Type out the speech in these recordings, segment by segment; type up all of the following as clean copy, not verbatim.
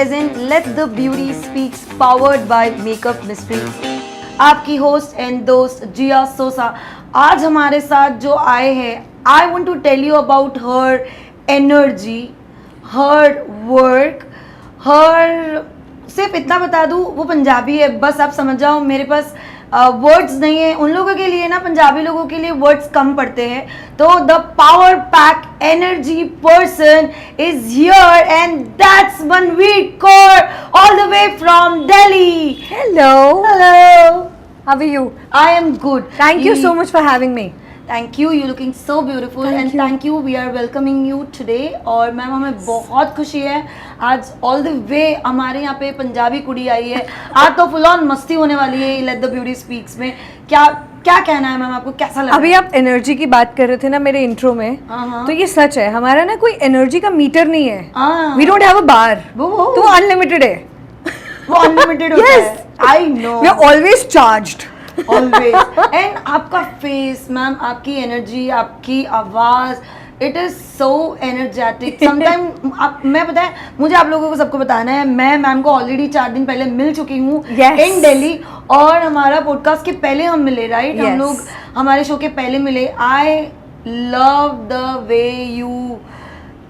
present Let the Beauty Speaks powered by Makeup Mystery. आपकी host and दोस्त जिया सोसा आज हमारे साथ जो आए हैं, I want to tell you about her energy, her work, her सिर्फ इतना बता दूँ वो पंजाबी है, बस आप समझ जाओ। मेरे पास वर्ड्स नहीं है, उन लोगों के लिए ना, पंजाबी लोगों के लिए वर्ड्स कम पड़ते हैं। तो the power pack energy person is here and that's Manveer Kaur all the way from Delhi. Hello. Hello, How are you? I am good. Thank you so much for having me. Thank you, you looking so beautiful Thank and you. Thank you, we are welcoming you today. और ma'am हमें बहुत खुशी है, आज all the वे हमारे यहाँ पे पंजाबी कुड़ी आई है। आज तो फुल ऑन मस्ती होने वाली है लेट द ब्यूटी स्पीक्स में। क्या क्या कहना है मैम, आपको कैसा लगा? अभी आप एनर्जी की बात कर रहे थे ना मेरे इंट्रो में, हाँ। तो ये सच है, हमारा ना कोई एनर्जी का मीटर नहीं है। हाँ। We don't have a bar. वो तो अनलिमिटेड है। वो अनलिमिटेड होता Yes. है, I know. We are always charged. Always. And आपका फेस मैम, आपकी एनर्जी, आपकी आवाज, it is so energetic. Sometime मैं पता है, मुझे आप लोगों को सबको बताना है, मैं मैम को ऑलरेडी 4 दिन पहले मिल चुकी हूँ Yes. इन दिल्ली, और हमारा पॉडकास्ट के पहले हम मिले, राइट? हम Yes. लोग हमारे शो के पहले मिले। I love the way you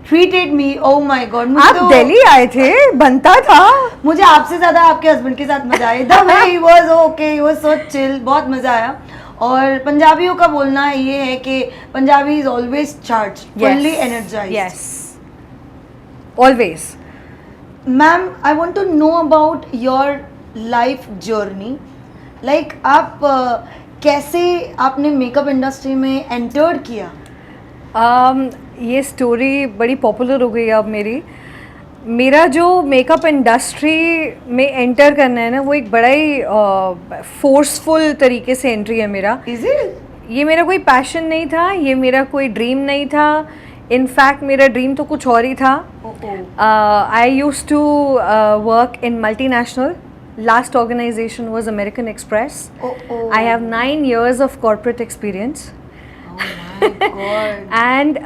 treated me, oh my God. आप दिल्ली आए थे, बनता था। मुझे आपसे ज्यादा आपके हस्बैंड के साथ मजा आया। The way he was okay, he was so chill, बहुत मजा आया। और पंजाबियों का बोलना ये है कि Punjabi is always charge, fully energized. Yes. Always. मैम, I want to know about your life journey. Like आप कैसे आपने मेकअप इंडस्ट्री में एंटर किया? ये स्टोरी बड़ी पॉपुलर हो गई है अब मेरा जो मेकअप इंडस्ट्री में एंटर करना है ना, वो एक बड़ा ही फोर्सफुल तरीके से एंट्री है मेरा। Is it? ये मेरा कोई पैशन नहीं था, ये मेरा कोई ड्रीम नहीं था। इनफैक्ट मेरा ड्रीम तो कुछ और ही था। I used to work in multinational. Last organization was American Express. I have 9 years of corporate experience. And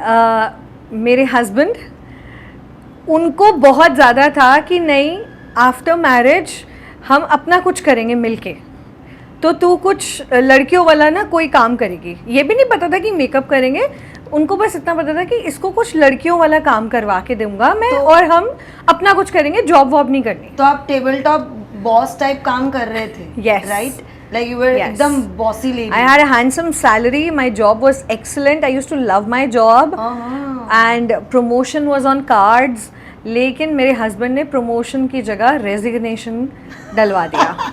मेरे हस्बैंड, उनको बहुत ज़्यादा था कि नहीं, आफ्टर मैरिज हम अपना कुछ करेंगे मिलके, तो तू कुछ लड़कियों वाला ना कोई काम करेगी। ये भी नहीं पता था कि मेकअप करेंगे, उनको बस इतना पता था कि इसको कुछ लड़कियों वाला काम करवा के दूंगा मैं, और हम अपना कुछ करेंगे, जॉब वॉब नहीं करनी। तो आप टेबल टॉप बॉस टाइप काम कर रहे थे? Yes. Right, like you were Yes. एकदम bossy lady. I had a handsome salary, my job was excellent, I used to love my job, and promotion was on cards. लेकिन मेरे husband ने promotion की जगह रेजिग्नेशन डलवा दिया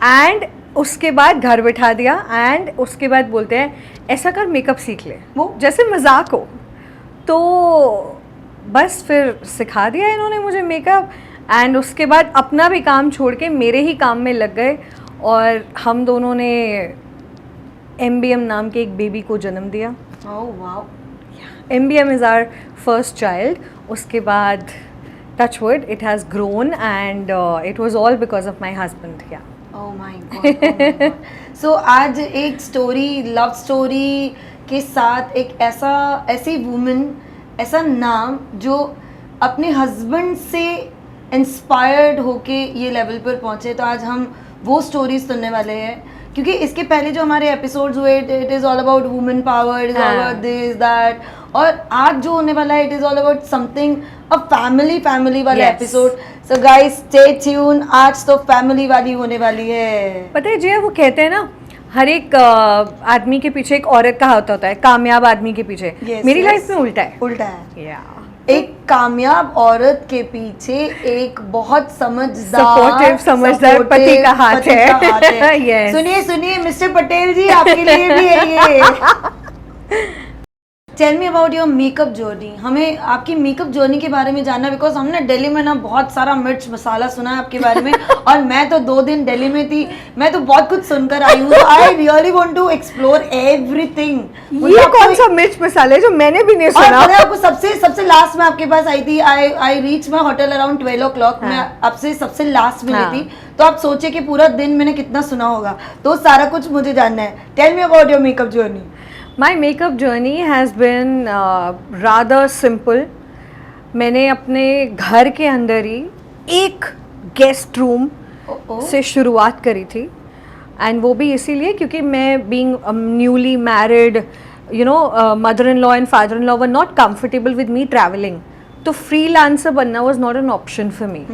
and उसके बाद घर बिठा दिया, एंड उसके बाद बोलते हैं ऐसा कर, मेकअप सीख ले, वो जैसे मजाक हो। तो बस फिर सिखा दिया इन्होंने मुझे मेकअप, एंड उसके बाद अपना भी काम छोड़ के मेरे ही काम में लग गए, और हम दोनों ने MBM नाम के एक बेबी को जन्म दिया। Oh wow. MBM is our first child. उसके बाद touchwood it has grown, and it was all because of my husband. Yeah. Oh my God. Oh my God. So आज एक स्टोरी, लव स्टोरी के साथ एक ऐसी वुमन, ऐसा नाम जो अपने हस्बैंड से इंस्पायर्ड होके ये लेवल पर पहुँचे। तो आज हम वो स्टोरीज सुनने वाले हैं, क्योंकि इसके पहले जो हमारे एपिसोड्स हुए, it is all about women power, it is all about this that, और आज जो होने वाला है it is all about something a family वाला Yes. Episode. So guys stay tune, आज तो फैमिली वाली होने वाली है। पता है जी, वो कहते हैं ना, हर एक आदमी के पीछे एक औरत का हाथ होता है, कामयाब आदमी के पीछे। Yes, मेरी yes. लाइफ में उल्टा है। उल्टा है। Yeah. एक कामयाब औरत के पीछे एक बहुत समझदार पति का हाथ है। Yes. सुनिए सुनिए मिस्टर पटेल जी, आपके लिए भी है ये। Tell me about your makeup journey. हमें आपकी मेकअप जर्नी के बारे में जानना, बिकॉज हमने दिल्ली में ना बहुत सारा मिर्च मसाला सुना है आपके बारे में, और मैं तो 2 दिन दिल्ली में थी, मैं तो बहुत कुछ सुनकर आई हूँ। I really want to explore everything. ये कौन सा मिर्च मसाला है जो मैंने भी नहीं और सुना? मैं आपको सबसे लास्ट में आपके पास आई थी। I reach my hotel around 12 o'clock। मैं आपसे सबसे लास्ट मिली थी, तो आप सोचे कि पूरा दिन मैंने कितना सुना होगा, तो सारा कुछ मुझे जानना है। Tell me about your makeup journey. My makeup journey has been rather simple. मैंने अपने घर के अंदर ही एक गेस्ट रूम से शुरुआत करी थी, एंड वो भी इसीलिए क्योंकि मैं being newly married, you know, mother in law and father in law were not comfortable with me travelling, तो फ्रीलांसर बनना was not an option for me.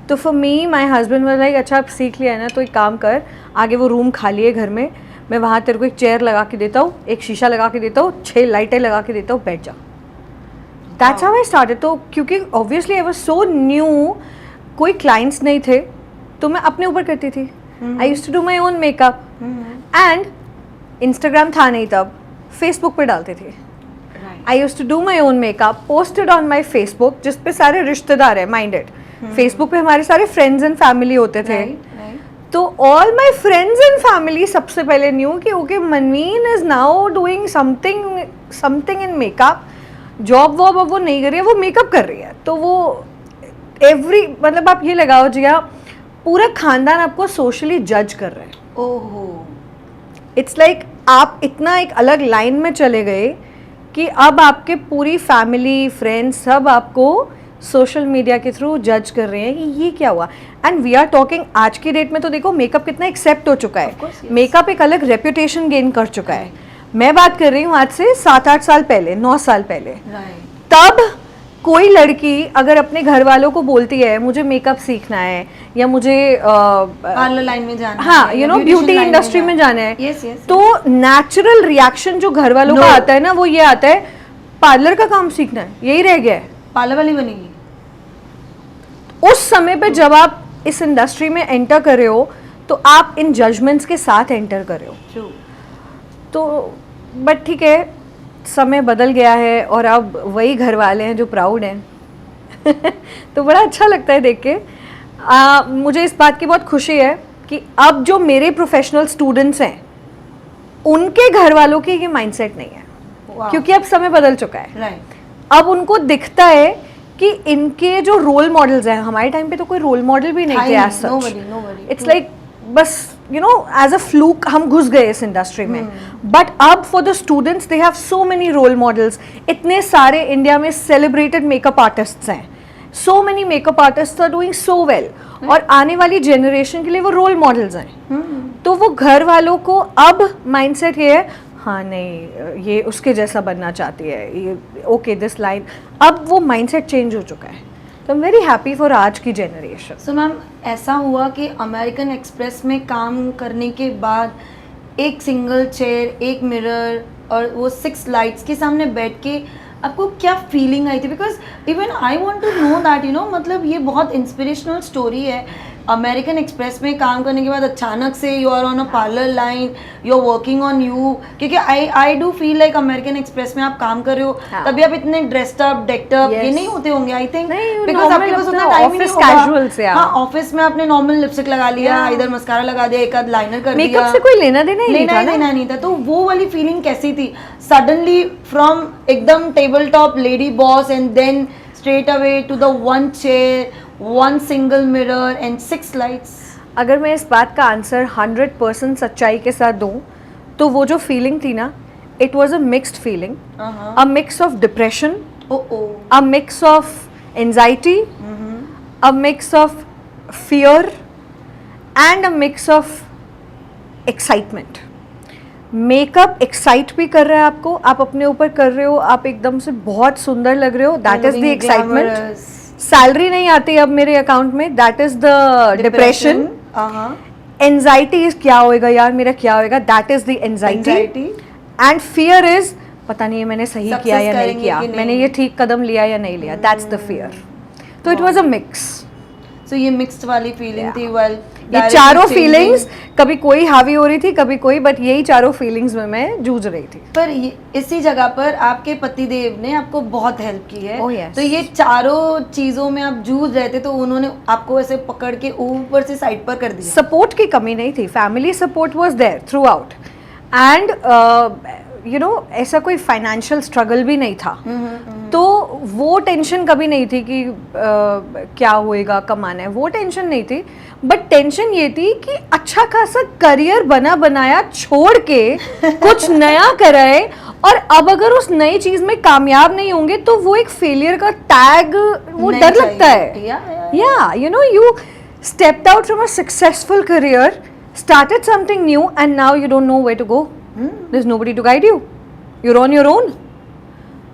तो for me my husband was like अच्छा आप सीख लिया है ना तो एक काम कर, आगे वो रूम खाली है घर में, मैं वहाँ तेरे को एक चेयर लगा के देता हूँ, एक शीशा लगा के देता हूँ, 6 लाइटें लगा के देता हूँ, बैठ जा. That's how I started. तो क्योंकि obviously I was so new, कोई क्लाइंट्स नहीं थे, तो मैं अपने ऊपर करती थी. I used to do my own makeup, and Instagram था नहीं तब, फेसबुक पे डालते थे. I used to do my own makeup, posted on my Facebook, जिस पे सारे रिश्तेदार है माइंडेड. फेसबुक पे हमारे सारे फ्रेंड्स एंड फैमिली होते थे. तो all my friends and family सबसे पहले न्यू कि okay Manveen is now doing something in makeup. Job वॉब अब वो नहीं कर रही है, वो मेकअप कर रही है. तो वो मतलब आप ये लगाओ जी, पूरा खानदान आपको सोशली जज कर रहे हैं. ओहो. इट्स लाइक आप इतना एक अलग लाइन में चले गए कि अब आपके पूरी फैमिली फ्रेंड्स सब आपको सोशल मीडिया के थ्रू जज कर रहे हैं कि ये क्या हुआ. एंड वी आर टॉकिंग आज की डेट में तो देखो मेकअप कितना एक्सेप्ट हो चुका है. मेकअप एक अलग रेप्यूटेशन गेन कर चुका है. मैं बात कर रही हूँ आज से 7-8 साल पहले, 9 साल पहले. तब कोई लड़की अगर अपने घर वालों को बोलती है मुझे मेकअप सीखना है या मुझे पार्लर लाइन में जाना है, हाँ यू नो ब्यूटी इंडस्ट्री में जाना है, तो नेचुरल रिएक्शन जो घर वालों का आता है ना, वो ये आता है पार्लर का काम सीखना है, यही रह गया है, पार्लर वाली बनेगी. उस समय पे जब आप इस इंडस्ट्री में एंटर कर रहे हो तो आप इन जजमेंट्स के साथ एंटर कर रहे हो. तो बट ठीक है, समय बदल गया है और अब वही घर वाले हैं जो प्राउड हैं. तो बड़ा अच्छा लगता है देख के. मुझे इस बात की बहुत खुशी है कि अब जो मेरे प्रोफेशनल स्टूडेंट्स हैं उनके घर वालों के ये माइंडसेट नहीं है. क्योंकि अब समय बदल चुका है. अब उनको दिखता है कि इनके जो रोल मॉडल्स हैं, हमारे टाइम पे तो कोई रोल मॉडल भी नहीं थे एज सच. इट्स लाइक बस you know as a fluke हम घुस गए इस इंडस्ट्री में. बट अब for the students they have so many role models. इतने सारे इंडिया में सेलिब्रेटेड मेकअप आर्टिस्ट्स हैं. So many makeup artists are doing so well, और आने वाली जनरेशन के लिए वो रोल मॉडल्स हैं. तो वो घर वालों को अब माइंडसेट ये है, हाँ नहीं ये उसके जैसा बनना चाहती है, ये ओके दिस लाइन. अब वो माइंडसेट चेंज हो चुका है. तो I am very happy for आज की जनरेशन. सो मैम, ऐसा हुआ कि अमेरिकन एक्सप्रेस में काम करने के बाद एक सिंगल चेयर, एक मिरर और वो 6 लाइट्स के सामने बैठ के आपको क्या फीलिंग आई थी? Because even I want to know that, you know, मतलब ये बहुत इंस्पिरेशनल स्टोरी है. अमेरिकन एक्सप्रेस में काम करने के बाद अचानक से you are on a parlour line, you are working on you. क्योंकि I do feel like American Express में आप काम कर रहे हो तभी आप इतने ड्रेस्ड अप डेक्ड अप ये नहीं होते होंगे. आई थिंक बिकॉज आपके पास उतना टाइम ही नहीं होगा. हाँ, ऑफिस में आपने नॉर्मल लिपस्टिक लगा लिया, इधर मस्कारा लगा दिया, एक आध लाइनर कर दिया. मेकअप से कोई लेना देना नहीं था. तो वो वाली फीलिंग कैसी थी सडनली फ्रॉम एकदम table top lady boss and then straight away to the one chair, one single mirror and 6 lights? अगर मैं इस बात का आंसर 100% सच्चाई के साथ दूं तो वो जो फीलिंग थी ना, it was a mixed feeling. A mix of depression, a mix of anxiety, a mix of fear and a mix of excitement. Makeup excite भी कर रहा है आपको, आप अपने ऊपर कर रहे हो, आप एकदम से बहुत सुंदर लग रहे हो, that is the excitement. Salary नहीं आती अब मेरे अकाउंट में, that is the depression. Anxiety is क्या होएगा यार मेरा, क्या होएगा, that is the anxiety. And fear is पता नहीं मैंने सही किया या नहीं किया, मैंने ये ठीक कदम लिया या नहीं लिया, दैट्स द फियर. तो इट वाज अ मिक्स. सो ये मिक्स्ड वाली फीलिंग थी. वेल, ये चारों फीलिंग्स, कभी कोई हावी हो रही थी कभी कोई, बट यही चारों फीलिंग्स में मैं जूझ रही थी. पर इसी जगह पर आपके पतिदेव ने आपको बहुत हेल्प की है. yes. तो ये चारों चीजों में आप जूझ रहे थे तो उन्होंने आपको ऐसे पकड़ के ऊपर से साइड पर कर दिया. सपोर्ट की कमी नहीं थी, family support was there throughout. And you know ऐसा कोई फाइनेंशियल स्ट्रगल भी नहीं था. तो वो टेंशन कभी नहीं थी कि क्या होएगा, कमाना है, वो टेंशन नहीं थी. बट टेंशन ये थी कि अच्छा खासा करियर बना बनाया छोड़ के कुछ नया कराए और अब अगर उस नई चीज में कामयाब नहीं होंगे तो वो एक फेलियर का टैग वो नहीं डर चाहिए। लगता है. Yeah, you know, you stepped out from a successful career, started something new, and now you don't know where to go. There's nobody to guide you. You're on your own.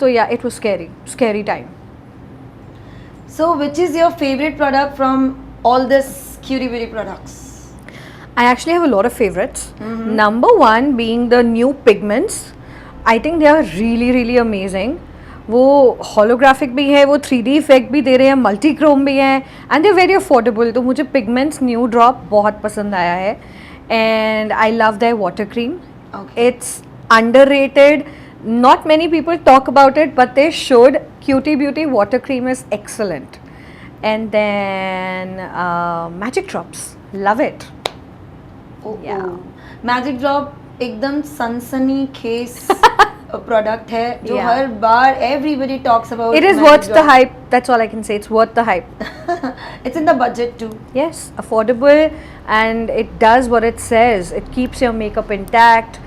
So yeah, it was scary time. So which is your favorite product from all this Cutie Beauty products? I actually have a lot of favorites. Number one being the new pigments. I think they are really amazing. वो holographic भी है, वो 3D effect भी दे रहे हैं, multi chrome भी है, and they're very affordable. तो मुझे pigments new drop बहुत पसंद आया है, and I love their water cream. Okay. It's underrated. Not many people talk about it, but they should. Cutie Beauty water cream is excellent. And then Magic Drops, love it. Yeah. Magic drop एकदम सनसनी खेस product है जो Yeah. Her bar everybody talks about. It is worth the hype. That's all I can say. It's worth the hype. It's in the budget too. Yes, affordable, and it does what it says. It keeps your makeup intact.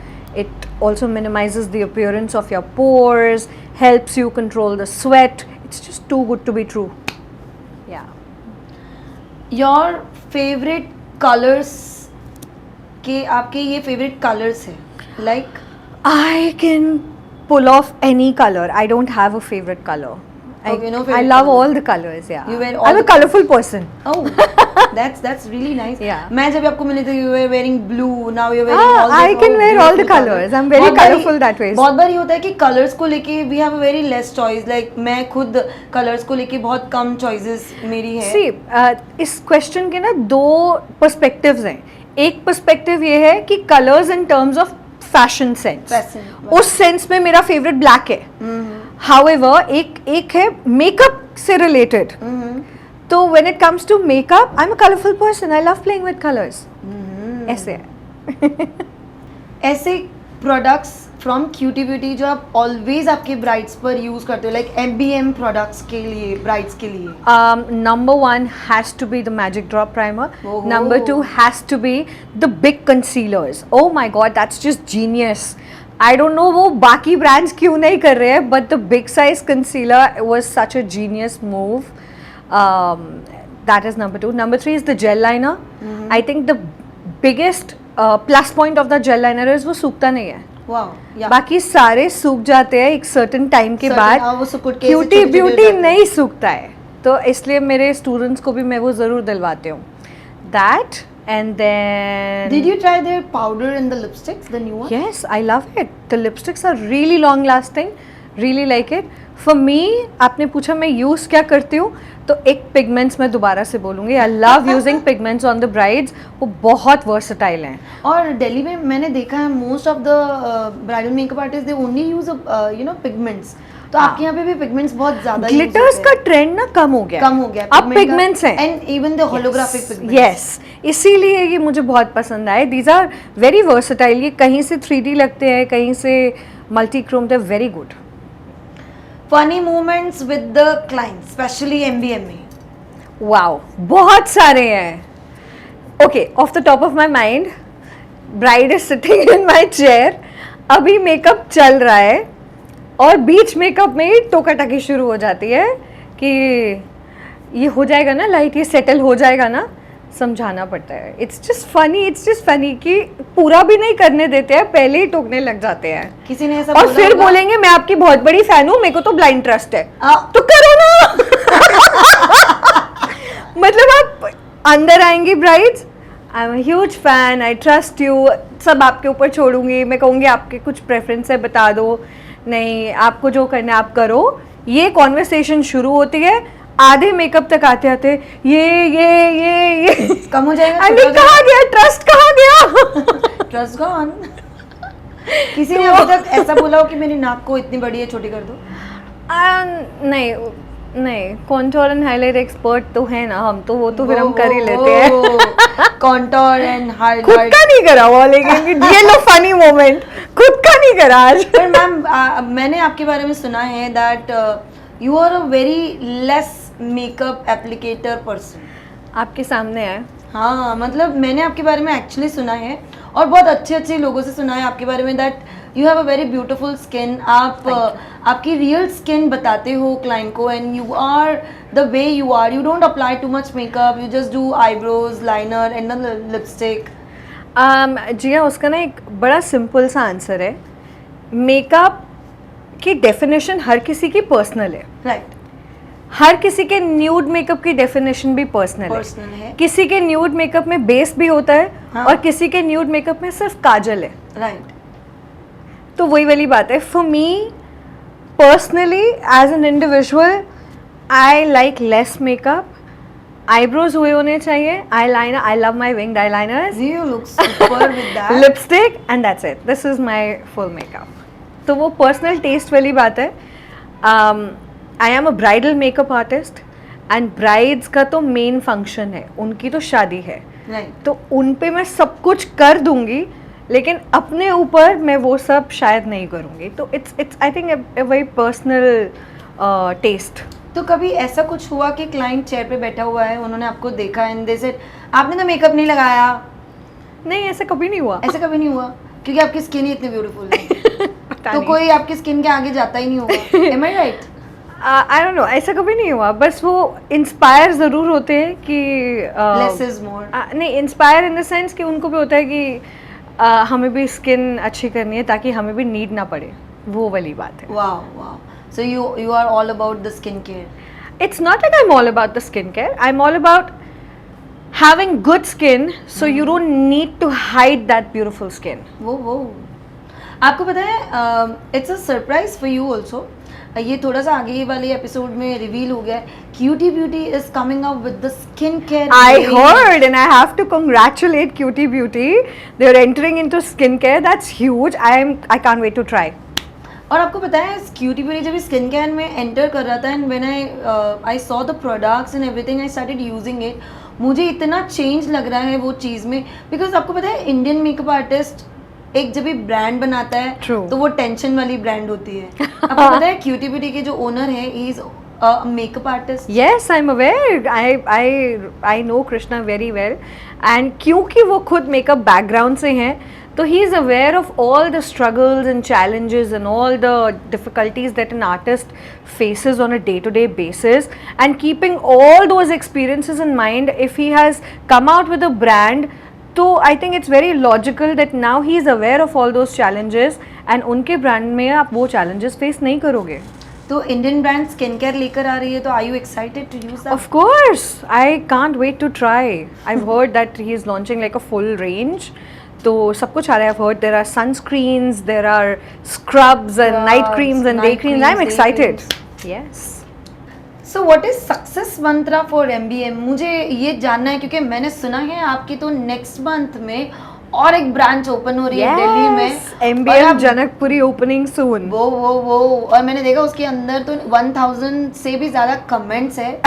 It also minimizes the appearance of your pores, helps you control the sweat. It's just too good to be true. Yeah. Your favorite colors के आपके ये favorite colors है like I can pull off any color. I don't have a favorite color. Okay, no I favorite love color. all the colors. Yeah. You wear all I'm a the colorful person. oh that's really nice. Yeah. मैं जब आपको मिली थी you were wearing blue, now you're wearing all I these can wear all the beautiful colors. I'm very बहुत बारी- colorful that way. बहुत बार ये होता है कि कलर्स को लेके we have a very less choice. Like मैं खुद कलर्स को लेके बहुत कम choices मेरी है. See, इस क्वेश्चन के ना दो पर्सपेक्टिव्स हैं. एक पर्सपेक्टिव ये है कि colours in terms of fashion sense, Fashion, उस सेंस में मेरा फेवरेट ब्लैक है. हाउएवर एक है मेकअप से रिलेटेड. तो when it comes to makeup I am a colourful person. I love playing with colours. ऐसे है. ऐसे प्रोडक्ट्स फ्रॉम क्यूटी ब्यूटी जो आप ऑलवेज आपके ब्राइड्स पर यूज करते हो लाइक MBM प्रोडक्ट्स के लिए ब्राइड्स के लिए. Number one has to be the Magic Drop Primer. Oh. Number two has to be the big concealers. Oh my god, that's just genius. I don't know वो बाकी brands क्यों नहीं कर रहे हैं, but the big size concealer was such a genius move. That is number two. Number three is the gel liner. I think the biggest plus point of the gel liner is वो सूखता नहीं है. Wow या बाकी सारे सूख जाते हैं एक सर्टेन टाइम के Certain, बाद. हाँ, वो सिकुड़ के ऐसे क्यूटी छोटे-छोटे हो ब्यूटी जाते हैं. नहीं सूखता है, तो इसलिए मेरे स्टूडेंट्स को भी मैं वो ज़रूर दिलवाती हूँ. That and then Did you try their powder and the lipsticks, the new one? yes, I love it. The lipsticks are really long lasting. Really like it. For me, आपने पूछा मैं यूज़ क्या करती हूँ, तो एक पिगमेंट्स मैं दोबारा से बोलूँगी. I love using pigments on the brides. वो बहुत वर्सटाइल हैं. और दिल्ली में मैंने देखा है most of the bridal makeup artist they only use pigments. तो आपके यहाँ पे भी पिगमेंट्स बहुत ज्यादा ग्लिटर्स का ट्रेंड ना कम हो गया. कम हो गया. अब पिगमेंट्स हैं. And even the holographic pigments. Yes, इसीलिए ये मुझे बहुत पसंद आए. These are very versatile. ये कहीं से 3D लगते हैं, कहीं से multi chrome. They very good. Funny moments with the client specially MBM में. वाओ, बहुत सारे हैं. Okay, off the top of my mind, bride is sitting in my chair. अभी मेकअप चल रहा है और बीच मेकअप में ही टोका-टाकी शुरू हो जाती है कि ये हो जाएगा ना लाइट, ये सेटल हो जाएगा ना. समझाना पड़ता है. इट्स जस्ट फनी कि पूरा भी नहीं करने देते हैं, पहले ही टोकने लग जाते हैं. किसी ने ऐसा और बोला फिर होगा? बोलेंगे मैं आपकी बहुत बड़ी फैन हूँ, मेरे को तो ब्लाइंड ट्रस्ट है. तो करो ना. मतलब आप अंदर आएंगी brides, I am a huge fan, I trust you, सब आपके ऊपर छोड़ूंगी. मैं कहूँगी आपके कुछ प्रेफरेंस है बता दो, नहीं आपको जो करना है आप करो. ये कॉन्वर्सेशन शुरू होती है. आधे मेकअप तक आते आते ये कम हो जाएगा. अरे कहाँ गया ट्रस्ट, कहाँ गया. Trust gone. किसी ने अभी तक ऐसा बोला हो कि मेरी नाक को इतनी बड़ी है छोटी कर दो? नहीं, कॉन्टोर एंड हाईलाइट एक्सपर्ट तो है ना हम, तो वो तो फिर हम कर ही लेते हैं. कॉन्टोर एंड खुद हाईलाइट. का नहीं करा वो, लेकिन ये लो फनी मोमेंट, खुद का नहीं करा आज. पर मैम मैंने आपके बारे में सुना है that you are a very less makeup applicator person. आपके सामने है. हाँ मतलब मैंने आपके बारे में एक्चुअली सुना है और बहुत अच्छे अच्छे लोगों से सुना है आपके बारे में that you have a very beautiful skin. आप आपकी रियल स्किन बताते हो क्लाइंट को, and you are the way you are. You don't apply too much makeup, you just do eyebrows, liner and the lipstick. Jiya, उसका ना एक बड़ा simple सा आंसर है. मेकअप की डेफिनेशन हर किसी की पर्सनल है. राइट. हर किसी के न्यूड मेकअप की डेफिनेशन भी पर्सनल है. किसी के न्यूड मेकअप में बेस भी होता है, हाँ. और किसी के न्यूड मेकअप में सिर्फ काजल है. राइट. तो वही वाली बात है. For me personally as an individual, I like less makeup. Eyebrows हुए होने चाहिए, eyeliner, I love my winged eyeliners, You look super with that. Lipstick, and that's it. This is my full makeup. तो वो personal taste वाली बात है. I am a bridal makeup artist, and brides का तो main function है, उनकी तो शादी है. Right. तो उन पे मैं सब कुछ कर दूंगी, लेकिन अपने ऊपर मैं वो सब शायद नहीं करूंगी. तो it's I think a very personal taste. तो कभी ऐसा कुछ हुआ कि क्लाइंट चेयर पे बैठा हुआ है, उन्होंने आपको देखा एंड दे सेड आपने तो मेकअप नहीं लगाया? नहीं, ऐसा कभी नहीं हुआ. ऐसा कभी नहीं हुआ क्योंकि आपकी स्किन ही इतनी ब्यूटीफुल है. तो कोई आपकी स्किन के आगे जाता ही नहीं होगा. Am I right? I don't know, ऐसा कभी नहीं हुआ. बस वो इंस्पायर ज़रूर होते हैं कि Less is more. नहीं, इंस्पायर इन द सेंस कि उनको भी होता है कि हमें भी स्किन अच्छी करनी है ताकि हमें भी नीड ना पड़े. वो वाली बात है. Wow, wow. So you are all about the skincare. It's not that I'm all about the skincare. I'm all about having good skin, so you don't need to hide that beautiful skin. वो आपको पता है it's a surprise for you also. ये थोड़ा सा आगे वाले episode में रिवील हो गया है. Cutie Beauty is coming up with the skin care. I heard, and I have to congratulate Cutie Beauty. They're entering into skincare. That's huge. I can't wait to try. और आपको पता है Cutie beauty जब skin care में enter कर रहा था, and when I saw the products and everything, I started using it. मुझे इतना चेंज लग रहा है वो चीज़ में, बिकॉज आपको पता है इंडियन मेकअप आर्टिस्ट एक जब भी ब्रांड बनाता है True. तो वो टेंशन वाली ब्रांड होती है. आपको पता है क्यूटी ब्यूटी के जो ओनर है, he is makeup artist. Yes, I'm aware. I know Krishna very well. And क्योंकि वो खुद मेकअप बैकग्राउंड से हैं, तो he is aware of all the struggles and challenges and all the difficulties that an artist faces on a day-to-day basis. And keeping all those experiences in mind, if he has come out with a brand, तो I think it's very logical that now he is aware of all those challenges, and उनके brand में आप वो challenges face नहीं करोगे. तो Indian brand skin care लेकर आ रही है, तो are you excited to use that? Of course, I can't wait to try. I've heard that he is launching like a full range. तो सब कुछ आ रहा है. I've heard there are sunscreens, there are scrubs and night creams and day creams. I'm excited. Yes. So what is success Mantra for MBM? मुझे ये जानना है क्योंकि मैंने सुना है आपकी तो नेक्स्ट मंथ में और एक ब्रांच ओपन हो रही है दिल्ली में. और MBM आप- जनकपुरी opening soon. वो और मैंने देखा उसके अंदर तो 1000 से भी ज्यादा कमेंट्स है.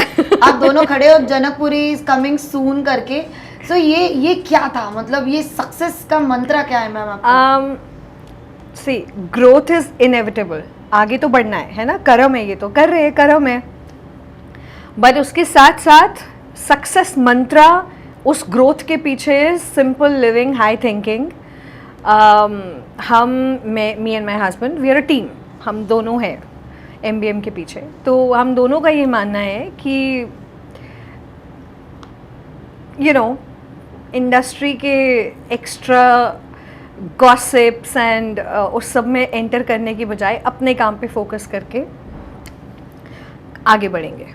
आप दोनों खड़े हो जनकपुरी इज कमिंग सून करके. सो ये क्या था, मतलब ये सक्सेस का मंत्रा क्या है मैम आपका? See, growth is inevitable. आगे तो बढ़ना है ना? कर्म है, ये तो कर रहे हैं, कर्म है. बट उसके साथ साथ सक्सेस मंत्रा उस ग्रोथ के पीछे सिंपल लिविंग, हाई थिंकिंग. हम me and my husband, we are a team. हम दोनों हैं MBM के पीछे. तो हम दोनों का ये मानना है कि यू नो, इंडस्ट्री के एक्स्ट्रा गॉसिप्स एंड उस सब में एंटर करने की बजाय अपने काम पे फोकस करके आगे बढ़ेंगे.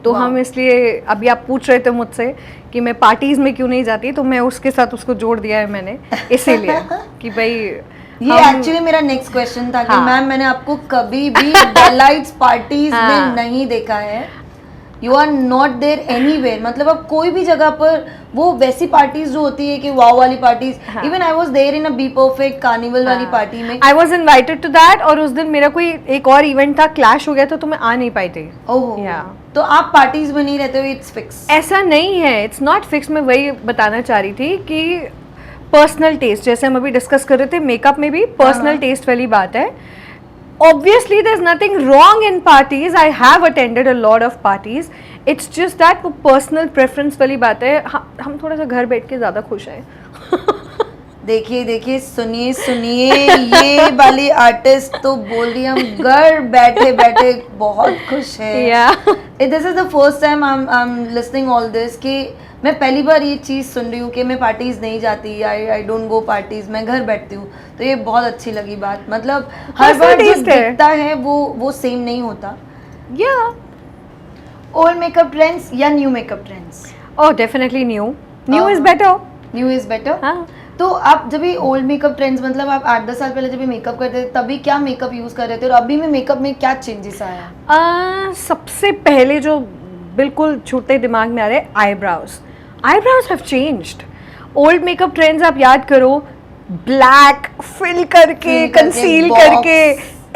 तो Wow. हम इसलिए, अभी आप पूछ रहे थे मुझसे कि मैं पार्टीज में क्यों नहीं जाती, तो मैं उसके साथ उसको जोड़ दिया है मैंने, इसीलिए कि भाई ये एक्चुअली मेरा नेक्स्ट क्वेश्चन था कि हाँ. मैम मैंने आपको कभी भी डेलाइट्स पार्टीज हाँ. में नहीं देखा है. You are not there anywhere. मतलब अब कोई भी जगह पर वो वैसी पार्टीज जो होती है कि वाव वाली parties, even I was there in a B perfect carnival वाली पार्टी में. I was invited to that, और उस दिन मेरा कोई एक और इवेंट था, क्लैश हो गया था, तो मैं आ नहीं पाई थी. ओह, Yeah. तो आप पार्टीज में नहीं रहते हो, इट्स फिक्स? ऐसा नहीं है, इट्स नॉट फिक्स. मैं वही बताना चाह रही थी कि पर्सनल टेस्ट, जैसे हम अभी डिस्कस कर रहे थे, मेकअप में भी पर्सनल टेस्ट वाली बात है. Obviously, there's nothing wrong in parties. I have attended a lot of parties. It's just that वो personal preference वाली बात है. हम थोड़ा सा घर बैठ के ज़्यादा खुश हैं. देखिए देखिए, सुनिए सुनिए, ये वाली आर्टिस्ट तो बोल रही है हम घर बैठे बैठे बहुत खुश है। Yeah. This is the first time I am listening all this कि मैं पहली बार ये चीज़ सुन रही हूँ कि मैं पार्टीज नहीं जाती, आई डोंट गो पार्टीज, मैं घर बैठती हूँ। तो ये बहुत अच्छी लगी बात, मतलब हर Personal बार जो taste है। दिखता है वो सेम नहीं होता। Yeah. ओल्ड मेकअप ट्रेंड्स या new makeup trends? Oh, definitely new. New is better. New is better. हाँ. तो आप जब ये ओल्ड मेकअप ट्रेंड्स, मतलब आप 8-10 साल पहले जब ये मेकअप करते थे तभी क्या मेकअप यूज कर रहे थे और अभी में मेकअप में क्या चेंजेस आया? सबसे पहले जो बिल्कुल छूटते दिमाग में आ रहे eyebrows have changed. Old makeup trends आप याद करो, ब्लैक फिल करके, Fill करके, कंसील box, करके,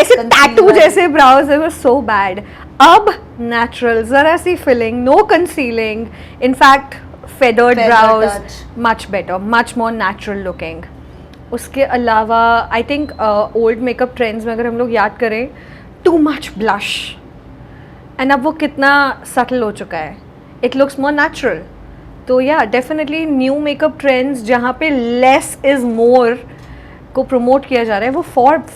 ऐसे concealer। टैटू जैसे ब्राउज, वो सो बैड। अब नेचुरल, जरा सी filling, no concealing, in fact feathered Feather brows, touch। Much better, much more natural looking. उसके अलावा I think old makeup trends में अगर हम लोग याद करें, टू मच ब्लश, एंड अब वो कितना सटल हो चुका है, इट लुक्स मोर नेचुरल। तो या डेफिनेटली न्यू मेकअप ट्रेंड्स जहाँ पे लेस इज़ मोर को प्रमोट किया जा रहा है, वो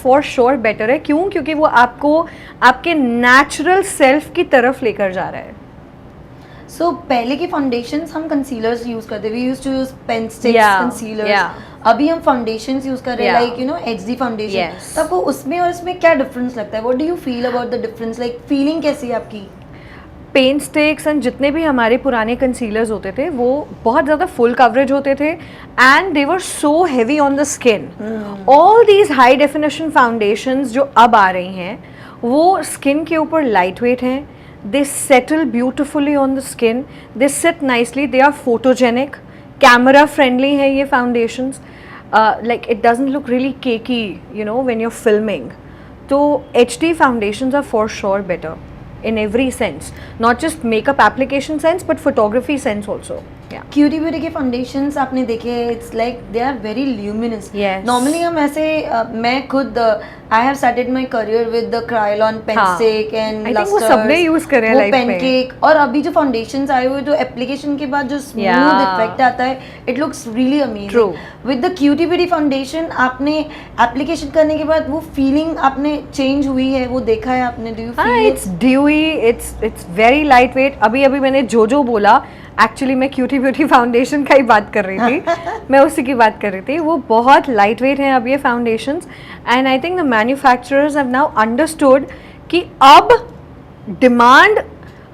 फॉर श्योर बेटर है। क्यों? क्योंकि वो आपको आपके नेचुरल सेल्फ की तरफ लेकर जा रहा है। सो पहले के फाउंडेशंस हम कंसीलर्स यूज करते, we used to use pen sticks, Yeah, concealers. yeah. अभी हम फाउंडेशंस यूज कर रहे हैं, Yeah. Like you know HD foundation. Yes. तो आपको उसमें और इसमें क्या डिफरेंस लगता है? What do you feel about the difference? Like feeling कैसी है आपकी? पेन स्टिक्स एंड जितने भी हमारे पुराने कंसीलर्स होते थे वो बहुत ज़्यादा फुल कवरेज होते थे and they were so heavy on the skin. All these high definition foundations जो अब आ रही हैं वो स्किन के ऊपर लाइट वेट हैं, they settle beautifully on the skin, they sit nicely, they are photogenic, camera friendly है ये foundations, like it doesn't look really cakey you know when you are filming. तो HD foundations are for sure better in every sense, not just makeup application sense but photography sense also. Yeah. Cutie Beauty के foundations आपने देखे, it's like they are very luminous. Yes. Normally हम ऐसे मैं खुद I have started my career with the Kryolan pen हाँ. Stick and I think वो सबने use करे हैं life में। पेनकेक, और अभी जो फाउंडेशंस आए हुए जो एप्लीकेशन के बाद जो स्मूथ Yeah. इफेक्ट आता है, it looks really amazing. True. With the Cutie Beauty foundation आपने एप्लीकेशन करने के बाद वो फीलिंग आपने चेंज हुई है, वो देखा है आपने? डू यू हाँ, feel it's dewy, it's very lightweight। अभी मैंने जो बोला, एक्चुअली मैं क्यूटी ब्यूटी फाउंडेशन का ही बात कर रही थी मैं उसी की बात कर रही थी। वो बहुत लाइट वेट हैं अब ये foundations, and I think the manufacturers have now understood कि अब डिमांड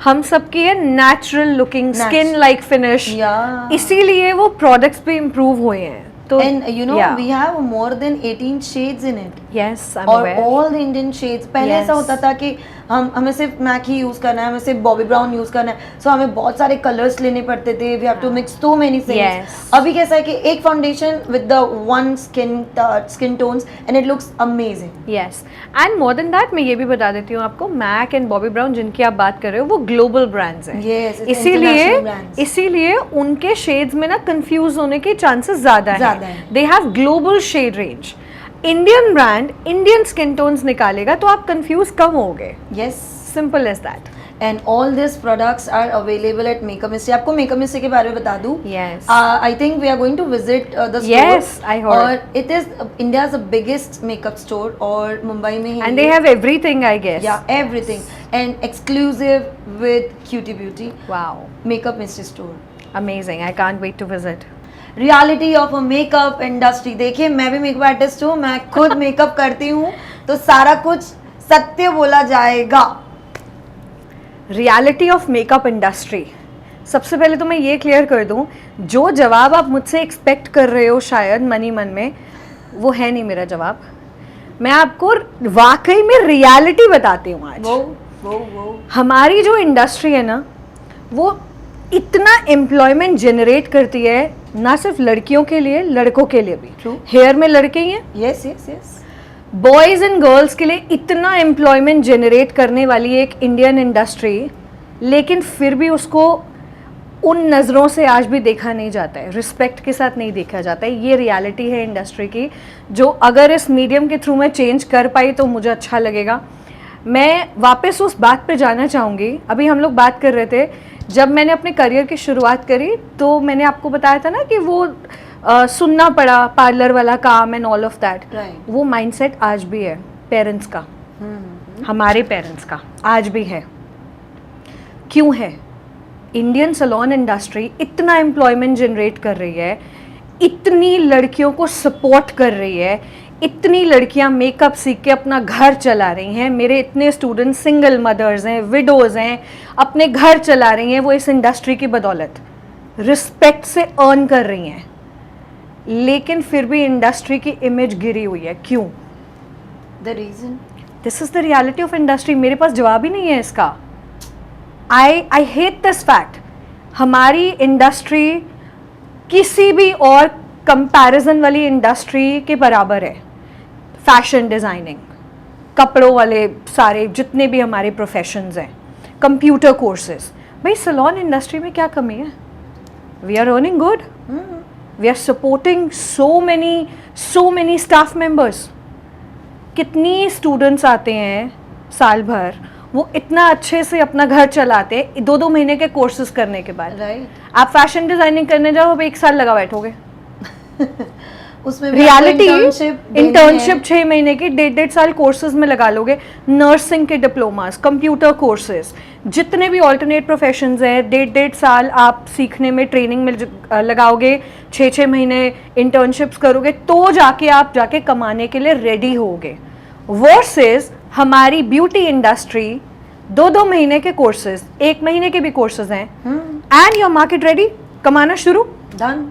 हम सबकी है natural looking, skin like finish, Yeah. इसीलिए वो प्रोडक्ट्स भी इम्प्रूव हुए हैं। तो And you know, yeah. we have more than 18 shades in it. Yes, I'm और aware. all the Indian shades। पहले ऐसा Yes. होता था कि हमें सिर्फ मैक ही यूज करना है, हमें सिर्फ बॉबी ब्राउन यूज करना है, सो हमें बहुत सारे कलर्स लेने पड़ते थे, we have to mix so many things। Yes. अभी कैसा है कि एक foundation with the one skin tones and it looks amazing. Yes, and more than that मैं ये भी बता देती हूँ आपको, मैक एंड बॉबी ब्राउन जिनकी आप बात कर रहे हो वो ग्लोबल ब्रांड्स हैं। Yes, it's international brands। इसीलिए उनके शेड्स में ना कंफ्यूज होने के चांसेस ज़्यादा ज़्यादा हैं। हैं। They have global shade range. Indian brand Indian skin tones निकालेगा तो आप कंफ्यूज कम होगे। Yes, simple as that. And all this products are available at Makeup Mystery. आपको मेकअप मिस्ट्री के बारे में बता दूं? Yes. I think we are going to visit the store. Yes, I heard. और it is India's the biggest makeup store, और मुंबई में है and they have everything I guess. yeah, everything, and exclusive with Cutie Beauty wow, makeup mystery store। Amazing, I can't wait to visit. Reality of a makeup industry. देखिए, मैं भी makeup artist हूँ, मैं खुद makeup करती हूँ, तो सारा कुछ सत्य बोला जाएगा। Reality of makeup industry. सबसे पहले तो मैं ये क्लियर कर दूं, जो जवाब आप मुझसे एक्सपेक्ट कर रहे हो शायद मनी मन में, वो है नहीं मेरा जवाब। मैं आपको वाकई में रियलिटी बताती हूँ आज। वो हमारी जो इंडस्ट्री है ना, वो इतना एम्प्लॉयमेंट जनरेट करती है, ना सिर्फ लड़कियों के लिए, लड़कों के लिए भी। True। हेयर में लड़के ही हैं, yes yes yes. Boys and girls के लिए इतना एम्प्लॉयमेंट जनरेट करने वाली एक इंडियन इंडस्ट्री, लेकिन फिर भी उसको उन नज़रों से आज भी देखा नहीं जाता है, रिस्पेक्ट के साथ नहीं देखा जाता है। ये रियलिटी है इंडस्ट्री की, जो अगर इस मीडियम के थ्रू मैं चेंज कर पाई तो मुझे अच्छा लगेगा। मैं वापस उस बात पे जाना चाहूँगी। अभी हम लोग बात कर रहे थे, जब मैंने अपने करियर की शुरुआत करी तो मैंने आपको बताया था ना कि वो सुनना पड़ा पार्लर वाला काम and all of that, Right. वो माइंडसेट आज भी है पेरेंट्स का, हमारे पेरेंट्स का आज भी है। क्यों है? इंडियन सैलून इंडस्ट्री इतना एम्प्लॉयमेंट जनरेट कर रही है, इतनी लड़कियों को सपोर्ट कर रही है, इतनी लड़कियां मेकअप सीख के अपना घर चला रही हैं। मेरे इतने स्टूडेंट्स सिंगल मदर्स हैं, विडोज़ हैं, अपने घर चला रही हैं, वो इस इंडस्ट्री की बदौलत रिस्पेक्ट से अर्न कर रही हैं। लेकिन फिर भी इंडस्ट्री की इमेज गिरी हुई है। क्यों? The reason? This is the reality of industry. मेरे पास जवाब ही नहीं है इसका। I hate this fact. हमारी इंडस्ट्री किसी भी और कंपैरिजन वाली इंडस्ट्री के बराबर है। फैशन डिज़ाइनिंग, कपड़ों वाले सारे जितने भी हमारे प्रोफेशंस हैं, कंप्यूटर कोर्सेज, भाई सैलून इंडस्ट्री में क्या कमी है? We are earning good, we are supporting so many staff members. कितनी स्टूडेंट्स आते हैं साल भर, वो इतना अच्छे से अपना घर चलाते हैं 2-2 महीने के कोर्सेज करने के बाद। Right. आप फैशन डिजाइनिंग करने जाओ, अब 1 साल लगा बैठोगे। उसमें भी रियलिटी, इंटर्नशिप इंटर्नशिप 6 महीने की 1.5 साल कोर्सेज में लगा लोगे। नर्सिंग के डिप्लोमास, कंप्यूटर कोर्सेज, जितने भी ऑल्टरनेट प्रोफेशंस हैं, 1.5 साल आप सीखने में ट्रेनिंग में लगाओगे, 6 महीने इंटर्नशिप्स करोगे, तो जाके आप कमाने के लिए रेडी होगे। वर्सेस हमारी ब्यूटी इंडस्ट्री 2-2 महीने के कोर्सेज, 1 महीने के भी कोर्सेज हैं, एंड योर मार्केट रेडी, कमाना शुरू। डन।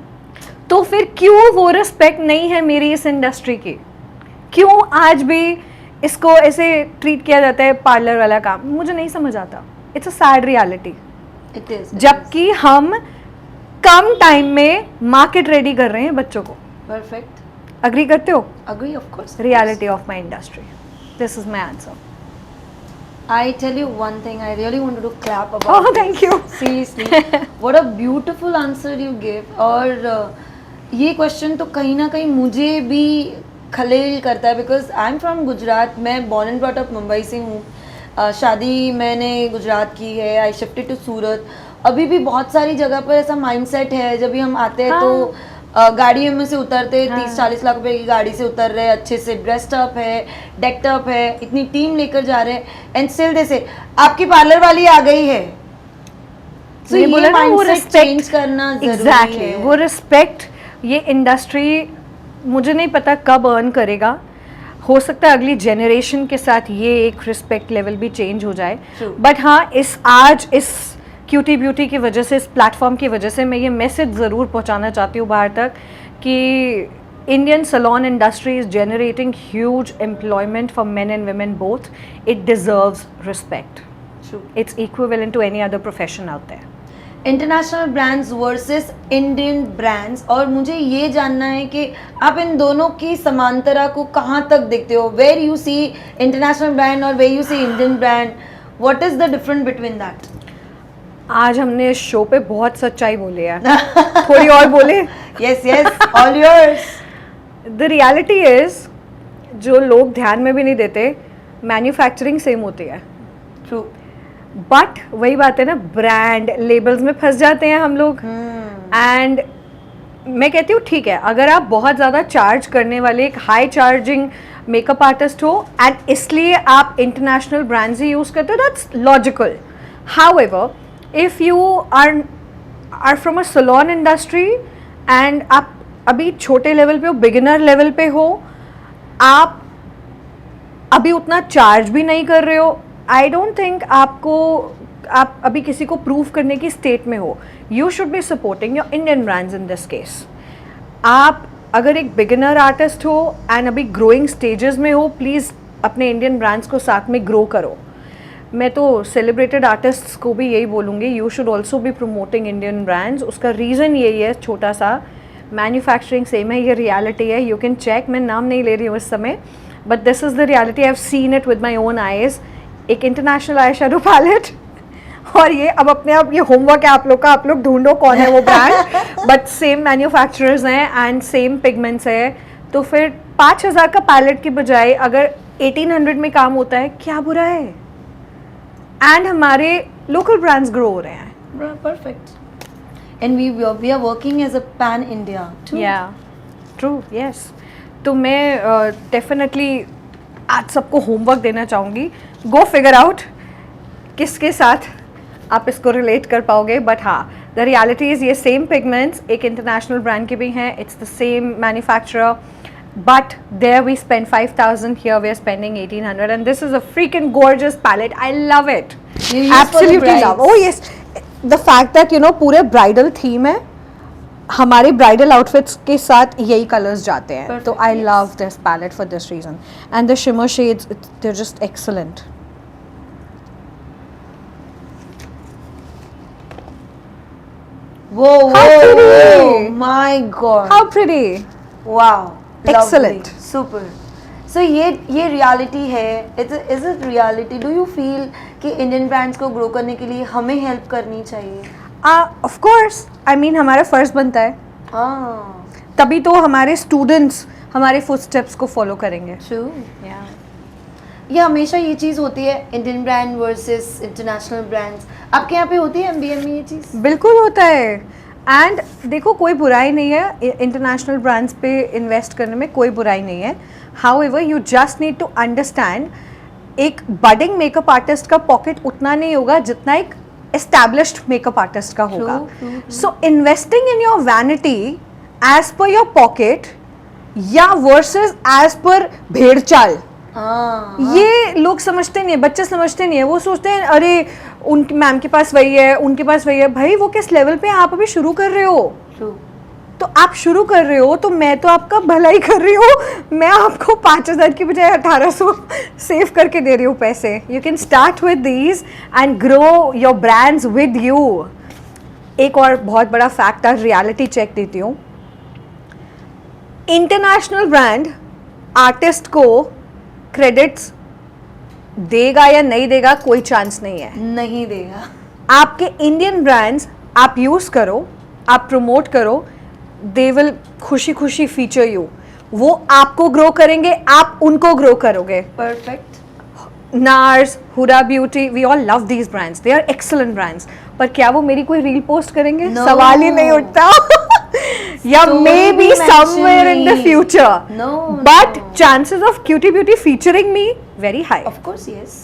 तो फिर क्यों वो रिस्पेक्ट नहीं है मेरी इस इंडस्ट्री की? क्यों आज भी इसको ऐसे ट्रीट किया जाता है पार्लर वाला काम? मुझे नहीं समझ आता। It's a sad reality. It is. जबकि हम कम टाइम में मार्केट रेडी कर रहे हैं बच्चों को। Perfect. अग्री करते हो? Agree, of course. Reality of my industry. This is my answer. I tell you one thing, I really wanted to clap about Oh, this. thank you. Seriously, what a beautiful answer you gave. और ये question तो कहीं ना कहीं मुझे भी खलेल करता है, because I am from Gujarat. मैं born and brought up Mumbai से हूँ। शादी मैंने गुजरात की है। I shifted to Surat. अभी भी बहुत सारी जगह पर ऐसा माइंडसेट है, जब भी हम आते हैं तो गाड़ियों में से उतरते 30-40 लाख रुपए की गाड़ी से उतर रहे, अच्छे से ड्रेस्ड अप है, डेक्ड अप है, इतनी टीम लेकर जा रहे हैं, एंड स्टिल दे से आपकी पार्लर वाली आ गई है। So ये बोला ना, वो mindset रिस्पेक्ट change करना जरूरी एग्जैक्टली है। वो रिस्पेक्ट ये इंडस्ट्री मुझे नहीं पता कब अर्न करेगा। हो सकता है अगली जनरेशन के साथ ये एक रिस्पेक्ट लेवल भी चेंज हो जाए। True. बट हाँ, इस क्यूटी ब्यूटी की वजह से, इस प्लेटफॉर्म की वजह से मैं ये मैसेज ज़रूर पहुंचाना चाहती हूँ बाहर तक कि Indian salon industry is generating huge employment for men and women both. It deserves respect. True. It's equivalent to any other profession out there. International brands versus Indian brands, और मुझे ये जानना है कि आप इन दोनों की समांतरा को कहाँ तक देखते हो? Where you see international brand और where you see Indian brand, what is the difference between that? आज हमने इस शो पे बहुत सच्चाई बोली है। थोड़ी और बोले? Yes yes, all yours. The reality is, जो लोग ध्यान में भी नहीं देते, मैन्युफैक्चरिंग सेम होती है। ट्रू। बट वही बात है ना, ब्रांड लेबल्स में फंस जाते हैं हम लोग। एंड मैं कहती हूँ ठीक है, अगर आप बहुत ज़्यादा चार्ज करने वाले एक हाई चार्जिंग मेकअप आर्टिस्ट हो एंड इसलिए आप इंटरनेशनल ब्रांड्स ही यूज़ करते हो, that's logical. However, if you are from a salon industry and आप अभी छोटे लेवल पे हो, बिगिनर लेवल पे हो, आप अभी उतना चार्ज भी नहीं कर रहे हो, आई डोंट थिंक आप अभी किसी को प्रूव करने की स्टेट में हो। You should be supporting your Indian brands in this case. आप अगर एक बिगिनर आर्टिस्ट हो एंड अभी ग्रोइंग स्टेजेस में हो, प्लीज़ अपने इंडियन ब्रांड्स को साथ में ग्रो करो। मैं तो सेलिब्रेटेड आर्टिस्ट्स को भी यही बोलूँगी, you should also be promoting Indian brands. उसका रीज़न यही है, छोटा सा, मैन्युफैक्चरिंग सेम है, ये रियलिटी है, यू कैन चेक। मैं नाम नहीं ले रही हूँ इस समय, but this is the reality, I have seen it with my own eyes. एक इंटरनेशनल आई शैडो पैलेट, और ये अब अपने आप ये होमवर्क है आप लोग का, आप लोग ढूंढो कौन है वो ब्रांड, बट सेम मैन्युफैक्चरर्स हैं एंड सेम पिगमेंट्स है। तो फिर 5,000 का पैलेट की बजाय अगर 1800 में काम होता है, क्या बुरा है? एंड हमारे लोकल ब्रांड्स ग्रो हो रहे हैं। Perfect. and we are working as a pan India too. Yeah, true, yes. तो मैं डेफिनेटली आज सबको होमवर्क देना चाहूँगी. गो फिगर आउट किसके साथ आप इसको रिलेट कर पाओगे. बट हाँ, द रियलिटी इज़ ये सेम पिगमेंट्स एक इंटरनेशनल ब्रांड के भी हैं. It's the same manufacturer. But there we spend 5,000, here we are spending 1,800, and this is a freaking gorgeous palette. I love it. You use for the Absolutely brides. love. Oh yes, the fact that you know पूरे bridal theme है, हमारे bridal outfits के साथ यही colors जाते हैं. Perfect, तो I yes. love this palette for this reason. And the shimmer shades, they're just excellent. Whoa, How whoa, pretty. whoa, my God. How pretty. Wow. Excellent. Lovely. Super. So ये reality है. Is it reality? Do you feel कि Indian brands को grow करने के लिए हमें help करनी चाहिए? Of course. I mean हमारा फर्ज बनता है. तभी तो हमारे स्टूडेंट्स हमारे फुटस्टेप्स को फॉलो करेंगे. True. ये हमेशा ये चीज़ होती है Indian brand versus international brands. आपके यहाँ पे होती है MBM में ये चीज़? बिल्कुल होता है. एंड देखो कोई बुराई नहीं है इंटरनेशनल ब्रांड्स पे इन्वेस्ट करने में, कोई बुराई नहीं है. However you just need to understand एक बडिंग मेकअप आर्टिस्ट का पॉकेट उतना नहीं होगा जितना एक एस्टैब्लिश्ड मेकअप आर्टिस्ट का होगा. So investing in your vanity as per your pocket या वर्सेस एज पर भेड़ चाल, ये लोग समझते नहीं है. बच्चे समझते नहीं है. वो सोचते हैं अरे उनकी मैम के पास वही है, उनके पास वही है. भाई वो किस लेवल पे आप अभी शुरू कर रहे हो. तो आप शुरू कर रहे हो तो मैं तो आपका भला ही कर रही हूँ. मैं आपको 5,000 की बजाय 1,800 सेव करके दे रही हूँ पैसे. You can start with these and grow your brands with you. एक और बहुत बड़ा फैक्ट है, रियलिटी चेक देती हूँ. इंटरनेशनल ब्रांड आर्टिस्ट को क्रेडिट्स देगा या नहीं देगा कोई चांस नहीं है. नहीं देगा. आपके इंडियन ब्रांड्स आप यूज़ करो, आप प्रमोट करो, दे विल खुशी खुशी फीचर यू. वो आपको ग्रो करेंगे, आप उनको ग्रो करोगे. Perfect. NARS, Huda Beauty, we all love these brands, they are excellent brands. पर क्या वो मेरी कोई रील पोस्ट करेंगे? No. सवाल ही नहीं उठता. या maybe somewhere in the future. No. But chances of Cutie Beauty featuring me very high. Of course yes.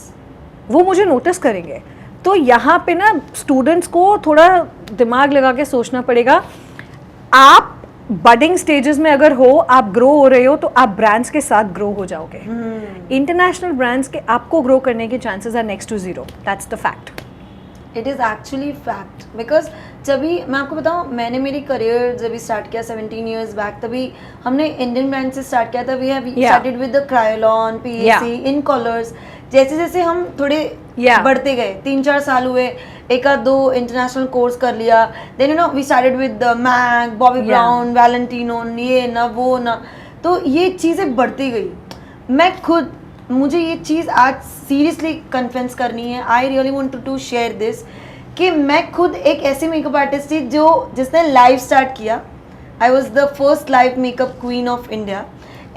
वो मुझे नोटिस करेंगे. तो यहाँ पे ना स्टूडेंट्स को थोड़ा दिमाग लगा के सोचना पड़ेगा. आप बडिंग स्टेजेस में अगर हो, आप ग्रो हो रहे हो, तो आप ब्रांड्स के साथ ग्रो हो जाओगे. इंटरनेशनल ब्रांड्स के आपको ग्रो करने के chances are next to zero. That's the fact. It is actually fact. Because जभी मैं आपको बताऊँ, मैंने मेरी करियर जब स्टार्ट किया 17 years बैक, तभी हमने इंडियन ब्रांड से स्टार्ट किया था. We have started with the Kryolan, PAC, in colours. जैसे जैसे हम थोड़े बढ़ते गए, 3-4 साल हुए, एक आध 2 इंटरनेशनल कोर्स कर लिया. Then you know we started with MAC, Bobbi Brown, Valentino, ये ना वो ना. तो ये चीज़ें बढ़ती गई. मैं खुद, मुझे ये चीज़ आज सीरियसली कन्फेस करनी है. I really want to share this कि मैं खुद एक ऐसी मेकअप आर्टिस्ट थी जिसने लाइव स्टार्ट किया. I was the first live makeup queen of India.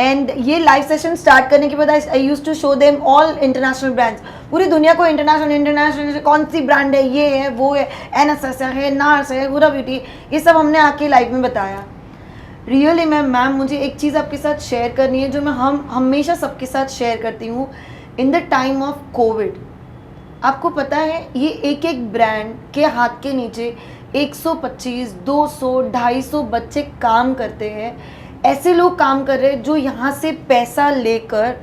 And ये लाइव सेशन स्टार्ट करने के बाद I use to show them all international brands. पूरी दुनिया को इंटरनेशनल कौन सी ब्रांड है, ये है, वो है, NSS है, नार्स है, हुडा ब्यूटी, ये सब हमने आके लाइव में बताया. रियली मैम मुझे एक चीज़ आपके साथ शेयर करनी है जो मैं हमेशा सबके साथ शेयर करती हूँ. In the time of Covid, आपको पता है ये एक एक ब्रांड के हाथ के नीचे 125, 200, 250 बच्चे काम करते हैं. ऐसे लोग काम कर रहे हैं जो यहाँ से पैसा लेकर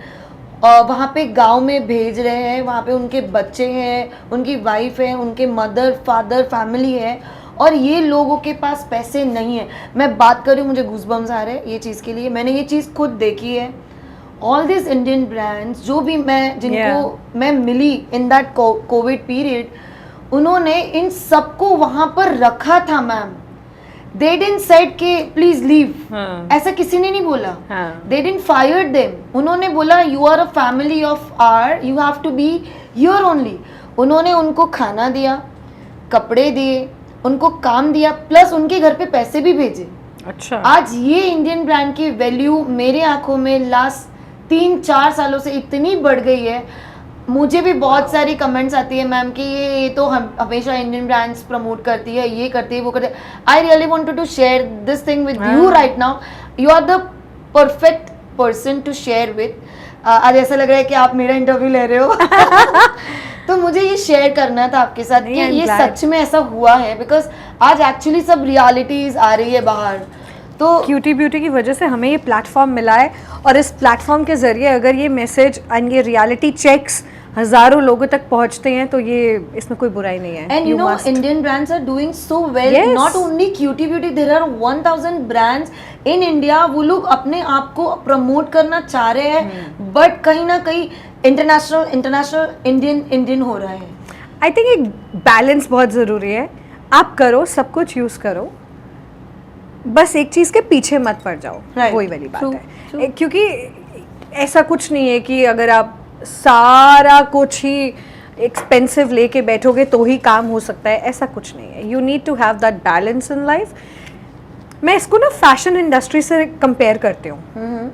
वहाँ पे गांव में भेज रहे हैं. वहाँ पे उनके बच्चे हैं, उनकी वाइफ है, उनके मदर फादर फैमिली है, और ये लोगों के पास पैसे नहीं है. मैं बात कर रही हूँ, मुझे गूज़बम्स आ रहे हैं ये चीज़ के लिए. मैंने ये चीज़ खुद देखी है. ऑल दिस इंडियन ब्रांड्स जो भी जिनको मैं मिली इन दैट कोविड पीरियड, उन्होंने इन सबको वहाँ पर रखा था मैम. They didn't said के प्लीज लीव. ऐसा किसी ने नहीं बोला. They didn't fired them. उन्होंने बोला you are a family of our, you have to be here only. उन्होंने उनको खाना दिया, कपड़े दिए, उनको काम दिया, प्लस उनके घर पे पैसे भी भेजे. अच्छा. आज ये इंडियन ब्रांड की वैल्यू मेरे आंखों में लास्ट 3-4 सालों से इतनी बढ़ गई है. मुझे भी बहुत सारी कमेंट्स आती है मैम कि ये तो हम हमेशा इंडियन ब्रांड्स प्रमोट करती है, ये करती है, वो करती है. I really wanted to share this thing with you right now. You are the perfect person to share with. आज ऐसा लग रहा है कि आप मेरा इंटरव्यू ले रहे हो. तो मुझे ये शेयर करना था आपके साथ कि ये सच में ऐसा हुआ है, बिकॉज आज एक्चुअली सब रियलिटीज आ रही है बाहर. तो क्यूटी ब्यूटी की वजह से हमें ये प्लेटफॉर्म मिला है, और इस प्लेटफॉर्म के ज़रिए अगर ये मैसेज एंड ये रियलिटी चेक्स हज़ारों लोगों तक पहुंचते हैं तो ये इसमें कोई बुराई नहीं है. And you know Indian brands are doing so well. Not only Cutie Beauty, there are 1000 brands in India. वो लोग अपने आप को प्रमोट करना चाह रहे हैं, बट कहीं ना कहीं इंटरनेशनल इंडियन हो रहा है. आई थिंक एक बैलेंस बहुत ज़रूरी है. आप करो, सब कुछ यूज़ करो, बस एक चीज़ के पीछे मत पड़ जाओ. वही वाली बात है. क्योंकि ऐसा कुछ नहीं है कि अगर आप सारा कुछ ही एक्सपेंसिव लेके बैठोगे तो ही काम हो सकता है. ऐसा कुछ नहीं है. You need to have that balance in life. मैं इसको ना फैशन इंडस्ट्री से कंपेयर करती हूँ.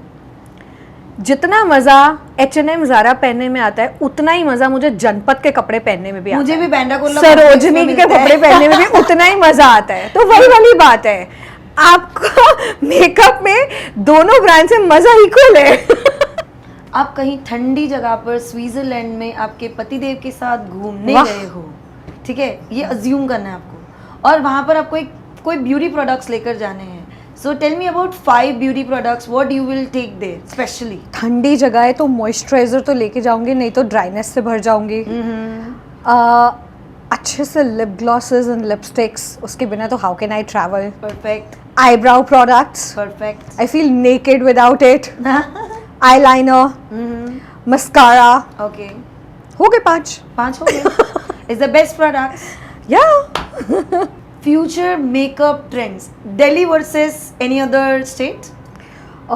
जितना मज़ा H&M ज़ारा पहनने में आता है, उतना ही मज़ा मुझे जनपद के कपड़े पहनने में भी आता है. मुझे भी बैंडा कोला सरोजनी के कपड़े पहनने में भी उतना ही मज़ा आता है. तो वही वाली बात है, आपको मेकअप में दोनों ब्रांड से मज़ा इक्वल है. आप कहीं ठंडी जगह पर स्विट्जरलैंड में आपके पतिदेव के साथ घूमने गए हो, ठीक है, ये अज्यूम करना है आपको, और वहाँ पर आपको कोई ब्यूटी प्रोडक्ट्स लेकर जाने हैं. So tell me about 5 beauty products what you will take there specially. ठंडी जगह है तो मॉइस्चराइजर तो लेके जाऊंगी, नहीं तो ड्राइनेस से भर जाऊंगी. अच्छे से लिप ग्लॉसेस एंड लिपस्टिक्स, उसके बिना तो how can I travel. Perfect. Eyebrow products, perfect. I feel naked without it. Eyeliner, mascara. Okay, हो गए 5 हो गए. Is the best products. या Future makeup trends, Delhi versus any other state?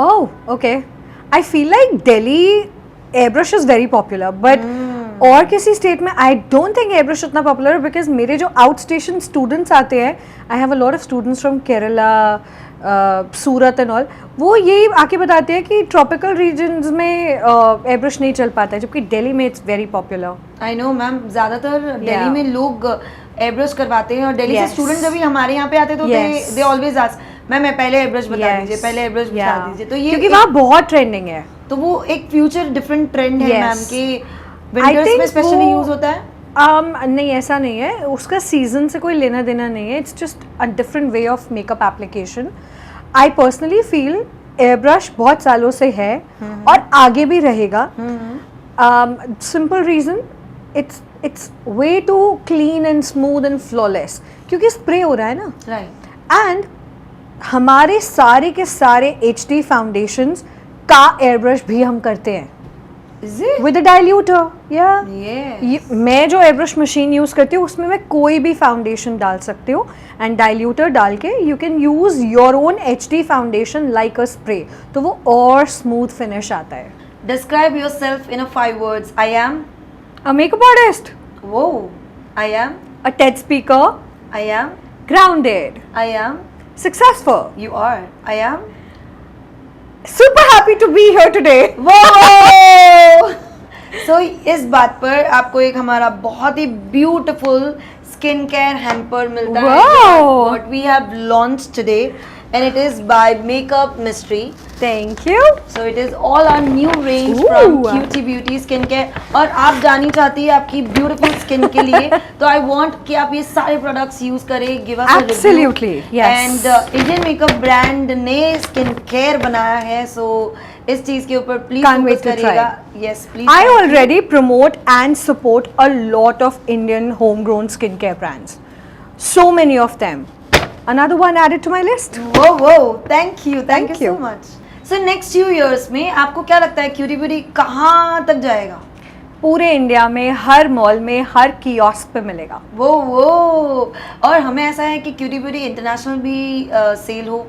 Oh, okay. I feel like Delhi airbrush is very popular, but और किसी state में I don't think airbrush उतना popular, because मेरे जो outstation students आते हैं, I have a lot of students from Kerala, Surat and all, वो यही आके बताते हैं कि ट्रॉपिकल रीजन्स में airbrush नहीं चल पाता है, जबकि दिल्ली में it's very popular. I know ma'am, ज़्यादातर दिल्ली में लोग एयरब्रश करवाते हैं, और दिल्ली से स्टूडेंट जब भी हमारे यहाँ पे आते तो दे ऑलवेज आस्क मैम मैं पहले एयरब्रश बता दीजिए, पहले एयरब्रश बता दीजिए. तो ये क्योंकि वहाँ बहुत ट्रेंडिंग है, तो वो एक फ्यूचर डिफरेंट ट्रेंड है मैम कि विंटर्स में स्पेशली यूज होता है. नहीं, ऐसा नहीं है, उसका सीजन से कोई लेना देना नहीं है. It's just a different way of makeup application. I personally feel airbrush बहुत सालों से है और आगे भी रहेगा. Simple reason, it's way too clean and smooth and flawless, क्योंकि स्प्रे हो रहा है ना. राइट. एंड हमारे सारे के सारे HD फाउंडेशंस का एयरब्रश भी हम करते हैं विद अ डाइल्यूटर. मैं जो एयरब्रश मशीन यूज करती हूँ उसमें मैं कोई भी फाउंडेशन डाल सकती हूँ, एंड डाइल्यूटर डाल के you can use your own HD foundation like a spray, तो वो और स्मूथ फिनिश आता है. Describe yourself in 5 words. I am a makeup artist. Whoa. I am A TED speaker. I am Grounded. I am Successful. You are. I am Super happy to be here today. Whoa. So इस बात पर आपको एक हमारा बहुत ही beautiful skin care hamper मिलता है. What we have launched today, and it is by Makeup Mystery. Thank you. So it is all our new range from Cutie Beauty Skincare. और आप जानी चाहती है आपकी beautiful skin के लिए, तो I want कि आप ये सारे products use करें. Give us a review. Absolutely, yes. And Indian makeup brand ने skincare बनाया है, so इस चीज के ऊपर please Can't wait focus to करिएगा. try. Yes, please. I already promote and support a lot of Indian homegrown skincare brands. So many of them. Another one added to my list. Whoa. Thank you Thank so you. much. So next few years में आपको क्या लगता है Cutie beauty कहाँ तक जाएगा? पूरे India में हर मॉल में हर कियोस्क पे मिलेगा. वो और हमें ऐसा है कि क्यूटी ब्यूटी इंटरनेशनल भी सेल हो.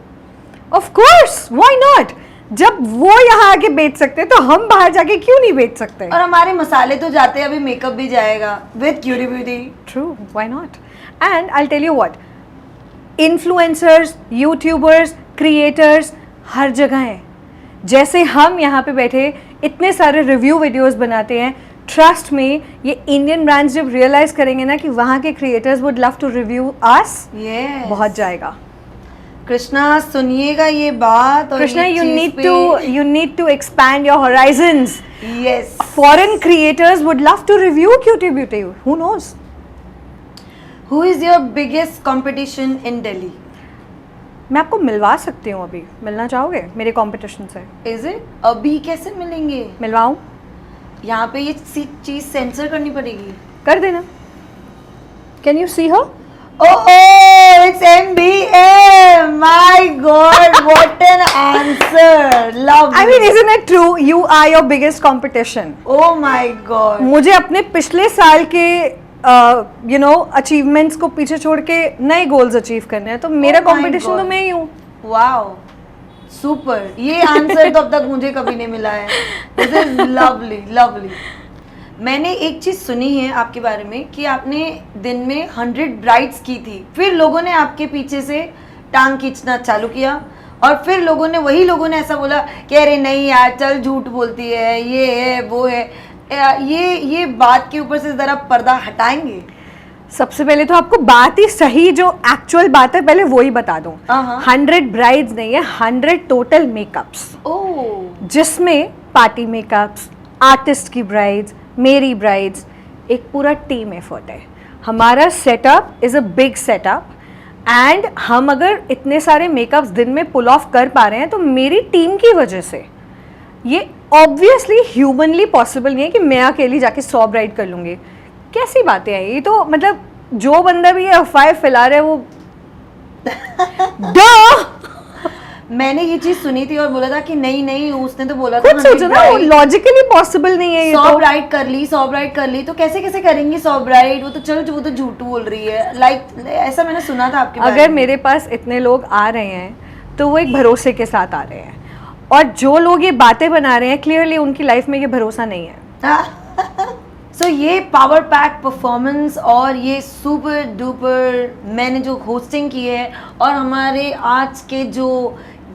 Of course, why not? जब वो यहाँ आके बेच सकते हैं तो हम बाहर जाके क्यों नहीं बेच सकते? और हमारे मसाले तो जाते हैं, अभी मेकअप भी जाएगा with Cutie Beauty. True, why not? And I'll tell you what, influencers, YouTubers, creators हर जगह हैं. जैसे हम यहाँ पे बैठे इतने सारे रिव्यू वीडियोस बनाते हैं, ट्रस्ट में ये इंडियन ब्रांड्स जब रियलाइज करेंगे ना कि वहाँ के creators would love to review us, Yes. बहुत जाएगा। कृष्णा सुनिएगा ये बात और कृष्णा, ये you चीज़ need पे- to you need to expand your horizons. Yes. Foreign creators would love to review Cutie Beauty. Who knows? Who is your biggest competition in Delhi? मैं आपको मिलवा सकती हूँ अभी, मिलना चाहोगे मेरे कंपटीशन से? Is it? अभी कैसे मिलेंगे? मिलवाऊँ? यहाँ पे ये चीज सेंसर करनी पड़ेगी। कर देना। Can you see her? Oh, it's MBM. My God, what an answer. Love. I mean, isn't it true? You are your biggest competition. Oh my God. मुझे अपने पिछले साल के अचीवमेंट्स को पीछे छोड़ के नए गोल्स अचीव करने हैं, तो मेरा Oh my कंपटीशन तो God. मैं ही हूँ। Wow. सुपर, ये आंसर तो अब तक मुझे कभी नहीं मिला है। This is lovely lovely. मैंने एक चीज सुनी है आपके बारे में कि आपने दिन में 100 ब्राइड्स की थी, फिर लोगों ने आपके पीछे से टांग खींचना चालू किया और फिर वही लोगों ने ऐसा बोला कि अरे नहीं यार चल झूठ बोलती है, ये है वो है। ये बात के ऊपर से जरा पर्दा हटाएंगे? सबसे पहले तो आपको बात ही सही जो एक्चुअल बात है पहले वो ही बता दूं। 100 ब्राइड्स नहीं है, 100 टोटल मेकअप्स, ओह जिसमें पार्टी मेकअप्स, आर्टिस्ट की ब्राइड्स, मेरी ब्राइड्स, एक पूरा टीम एफर्ट है। हमारा setup is a big setup and हम अगर इतने सारे मेकअप्स दिन में पुल ऑफ कर पा रहे हैं तो मेरी टीम की वजह से। ये ऑब्वियसली ह्यूमनली पॉसिबल नहीं है कि मैं अकेली जाके 100 ब्राइड कर लूँगी। कैसी बातें हैं ये? तो मतलब जो बंदा भी ये अफवाह फैला रहा है वो मैंने ये चीज सुनी थी और बोला था कि नहीं उसने तो बोला था खुद सोचो ना, वो लॉजिकली पॉसिबल नहीं है ये 100 तो। ब्राइड कर ली 100 ब्राइड कर ली, तो कैसे करेंगी 100 ब्राइड? वो तो झूठ बोल रही है। लाइक ऐसा मैंने सुना था आपके बारे अगर में। मेरे पास इतने लोग आ रहे हैं तो वो एक भरोसे के साथ आ रहे हैं, और जो लोग ये बातें बना रहे हैं क्लियरली उनकी लाइफ में ये भरोसा नहीं है। सो ये पावर पैक परफॉर्मेंस और ये सुपर डुपर मैंने जो होस्टिंग की है और हमारे आज के जो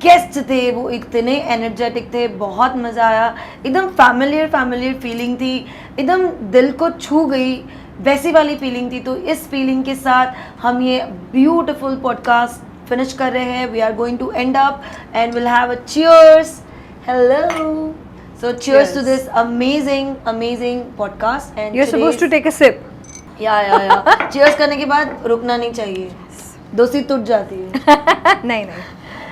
गेस्ट थे वो इतने एनर्जेटिक थे, बहुत मज़ा आया। एकदम फैमिलियर फीलिंग थी, एकदम दिल को छू गई वैसी वाली फीलिंग थी। तो इस फीलिंग के साथ हम ये ब्यूटिफुल पॉडकास्ट फिनिश कर रहे हैं। We are going to end up and will have a cheers. Hello. So cheers to this amazing podcast. And You're supposed to take a sip. yeah. Cheers करने के बाद रुकना नहीं चाहिए, दोस्ती टूट जाती है। नहीं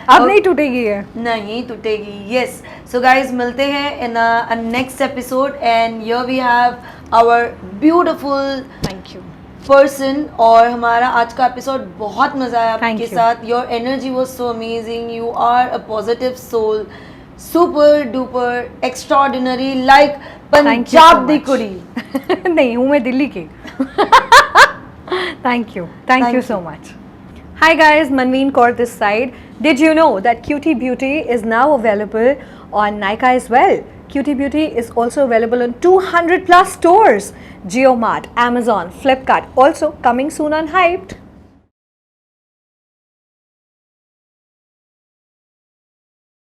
अब नहीं टूटेगी ये। नहीं टूटेगी। यस। सो गाइज मिलते हैं in a next episode and here we have our beautiful thank you person. और हमारा आज का एपिसोड बहुत मजा आया Thank आपके you. साथ। Your energy was so amazing, you are a positive soul, super duper extraordinary, like Punjab दी कुड़ी। नहीं हूँ मैं दिल्ली की। Thank you so much. Hi guys, Manveen Kaur this side. Did you know that Cutie Beauty is now available on Nykaa as well? Cutie Beauty is also available on 200 plus stores. JioMart, Amazon, Flipkart, also coming soon on Hyped.